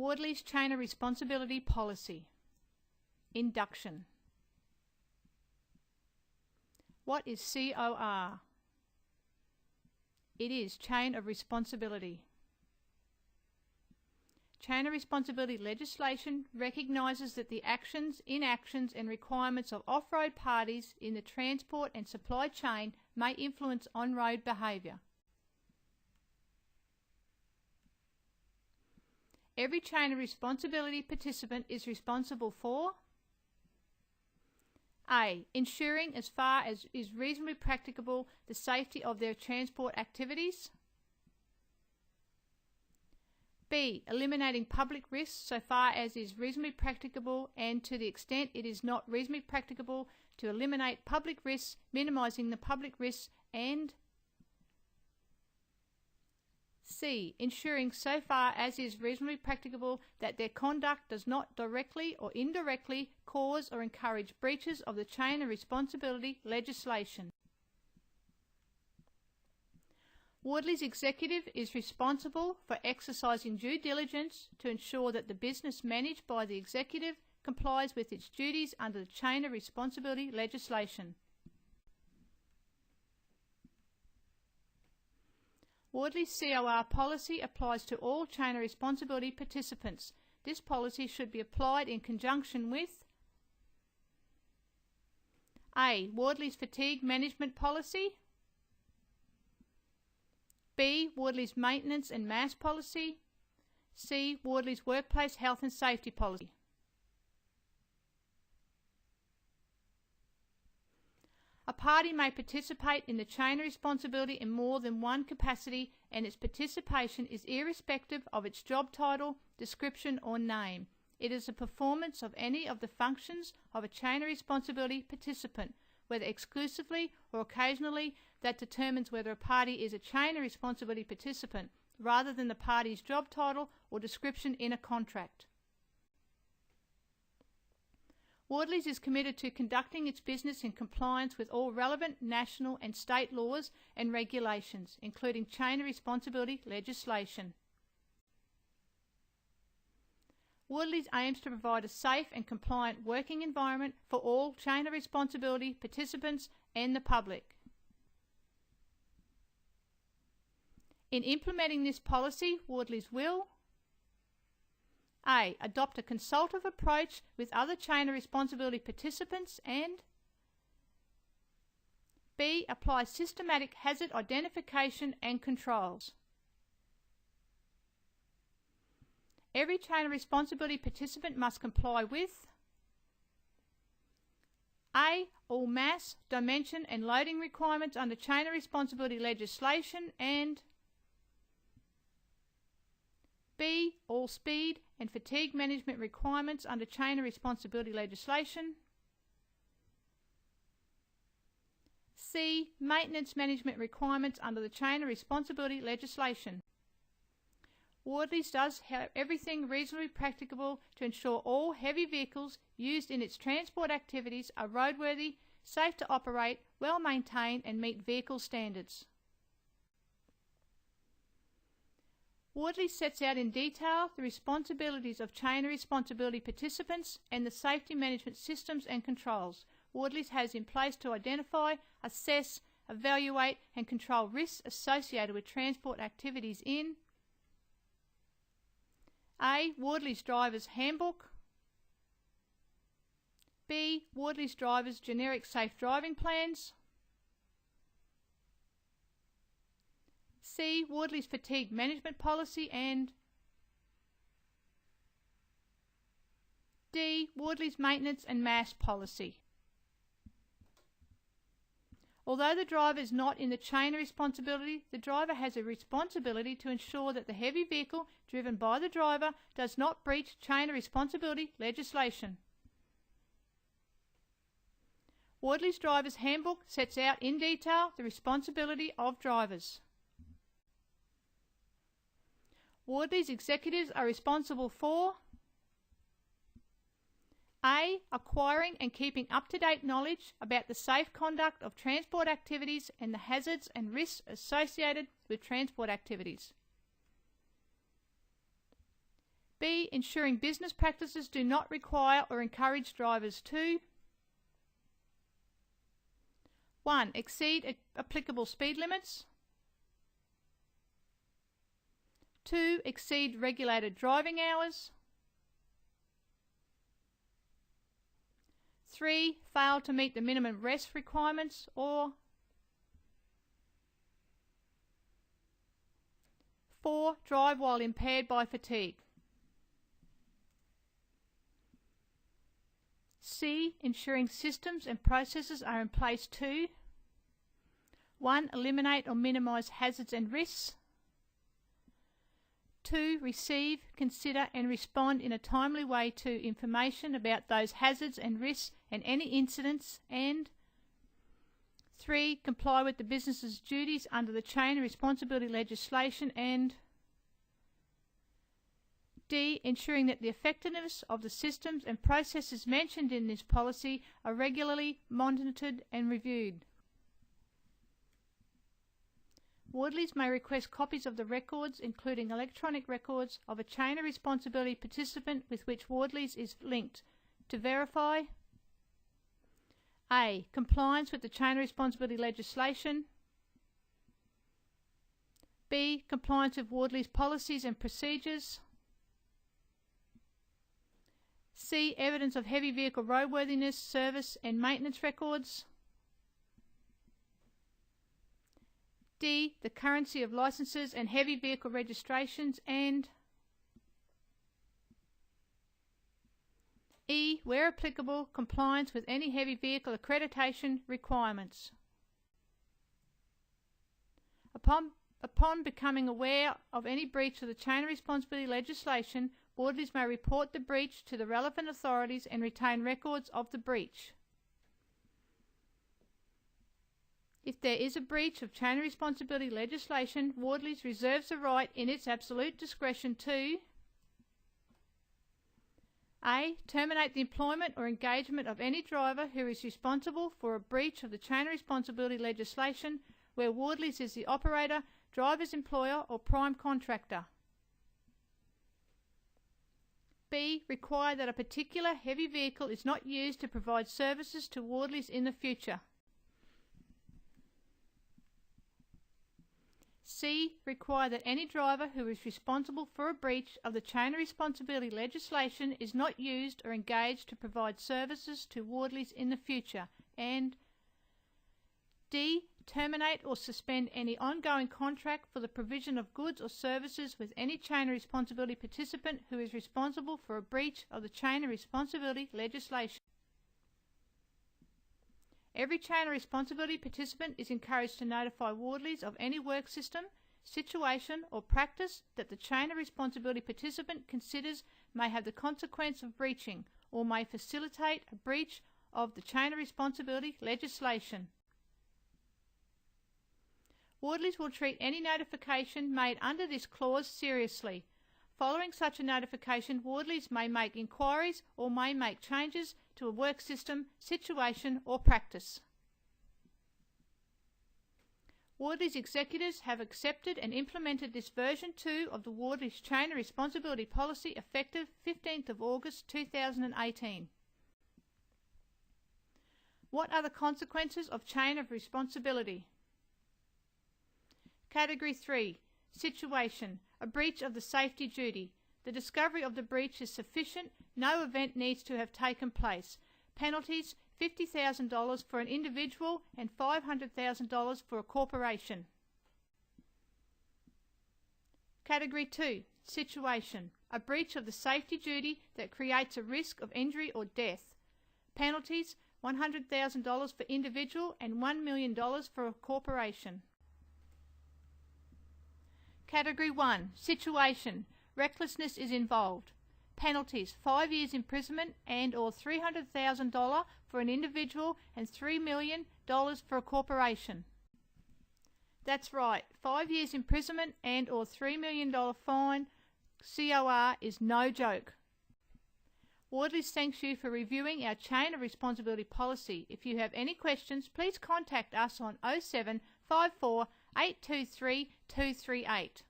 Whordley's Chain of Responsibility Policy. Induction. What is CoR? It is Chain of Responsibility. Chain of Responsibility legislation recognises that the actions, inactions and requirements of off-road parties in the transport and supply chain may influence on-road behaviour. Every chain of responsibility participant is responsible for A. Ensuring as far as is reasonably practicable the safety of their transport activities. B. Eliminating public risks so far as is reasonably practicable and to the extent it is not reasonably practicable to eliminate public risks, minimising the public risks, and C. Ensuring so far as is reasonably practicable that their conduct does not directly or indirectly cause or encourage breaches of the chain of responsibility legislation. Whordley's executive is responsible for exercising due diligence to ensure that the business managed by the executive complies with its duties under the chain of responsibility legislation. Whordley's CoR policy applies to all chain of responsibility participants. This policy should be applied in conjunction with A. Whordley's fatigue management policy, B. Whordley's maintenance and mass policy, C. Whordley's workplace health and safety policy. A party may participate in the chain of responsibility in more than one capacity, and its participation is irrespective of its job title, description or name. It is the performance of any of the functions of a chain of responsibility participant, whether exclusively or occasionally, that determines whether a party is a chain of responsibility participant, rather than the party's job title or description in a contract. Whordley's is committed to conducting its business in compliance with all relevant national and state laws and regulations, including chain of responsibility legislation. Whordley's aims to provide a safe and compliant working environment for all chain of responsibility participants and the public. In implementing this policy, Whordley's will A. Adopt a consultative approach with other chain of responsibility participants, and B. Apply systematic hazard identification and controls. Every chain of responsibility participant must comply with A. All mass, dimension and loading requirements under chain of responsibility legislation, and B. All speed and fatigue management requirements under chain of responsibility legislation. C. Maintenance management requirements under the chain of responsibility legislation. Whordley's does everything reasonably practicable to ensure all heavy vehicles used in its transport activities are roadworthy, safe to operate, well maintained and meet vehicle standards. Whordley sets out in detail the responsibilities of chain of responsibility participants and the safety management systems and controls Whordley has in place to identify, assess, evaluate and control risks associated with transport activities in A. Whordley's Driver's Handbook, B. Whordley's Driver's Generic Safe Driving Plans, C. Whordley's Fatigue Management Policy, and D. Whordley's Maintenance and Mass Policy. Although the driver is not in the chain of responsibility, the driver has a responsibility to ensure that the heavy vehicle driven by the driver does not breach chain of responsibility legislation. Whordley's Driver's Handbook sets out in detail the responsibility of drivers. Whordley's executives are responsible for A. Acquiring and keeping up-to-date knowledge about the safe conduct of transport activities and the hazards and risks associated with transport activities. B. Ensuring business practices do not require or encourage drivers to 1. Exceed applicable speed limits. 2. Exceed regulated driving hours. 3. Fail to meet the minimum rest requirements, or 4. Drive while impaired by fatigue. C. Ensuring systems and processes are in place to 1. Eliminate or minimise hazards and risks. 2. Receive, consider and respond in a timely way to information about those hazards and risks and any incidents. And 3. Comply with the business's duties under the chain of responsibility legislation. And D. Ensuring that the effectiveness of the systems and processes mentioned in this policy are regularly monitored and reviewed. Whordleys may request copies of the records, including electronic records, of a chain of responsibility participant with which Whordleys is linked to verify A. Compliance with the chain of responsibility legislation. B. Compliance with Whordleys policies and procedures. C. Evidence of heavy vehicle roadworthiness, service and maintenance records. D. The currency of licenses and heavy vehicle registrations. And E. Where applicable, compliance with any heavy vehicle accreditation requirements. Upon becoming aware of any breach of the chain of responsibility legislation, Whordleys may report the breach to the relevant authorities and retain records of the breach. If there is a breach of chain of responsibility legislation, Whordleys reserves the right in its absolute discretion to A. Terminate the employment or engagement of any driver who is responsible for a breach of the chain of responsibility legislation where Whordleys is the operator, driver's employer or prime contractor. B. Require that a particular heavy vehicle is not used to provide services to Whordleys in the future. C. Require that any driver who is responsible for a breach of the chain of responsibility legislation is not used or engaged to provide services to Whordleys in the future. And D. Terminate or suspend any ongoing contract for the provision of goods or services with any chain of responsibility participant who is responsible for a breach of the chain of responsibility legislation. Every chain of responsibility participant is encouraged to notify Whordleys of any work system, situation or practice that the chain of responsibility participant considers may have the consequence of breaching or may facilitate a breach of the chain of responsibility legislation. Whordleys will treat any notification made under this clause seriously. Following such a notification, Whordleys may make inquiries or may make changes to a work system, situation or practice. Whordleys executives have accepted and implemented this version 2 of the Whordleys Chain of Responsibility Policy effective 15th of August 2018. What are the consequences of chain of responsibility? Category 3. Situation. A breach of the safety duty. The discovery of the breach is sufficient. No event needs to have taken place. Penalties $50,000 for an individual and $500,000 for a corporation. Category 2. Situation. A breach of the safety duty that creates a risk of injury or death. Penalties $100,000 for individual and $1 million for a corporation. Category 1. Situation. Recklessness is involved. Penalties 5 years imprisonment and or $300,000 for an individual and $3 million for a corporation. That's right, 5 years imprisonment and or $3 million fine. COR is no joke. Whordleys thanks you for reviewing our Chain of Responsibility policy. If you have any questions, please contact us on 07 54 823 238.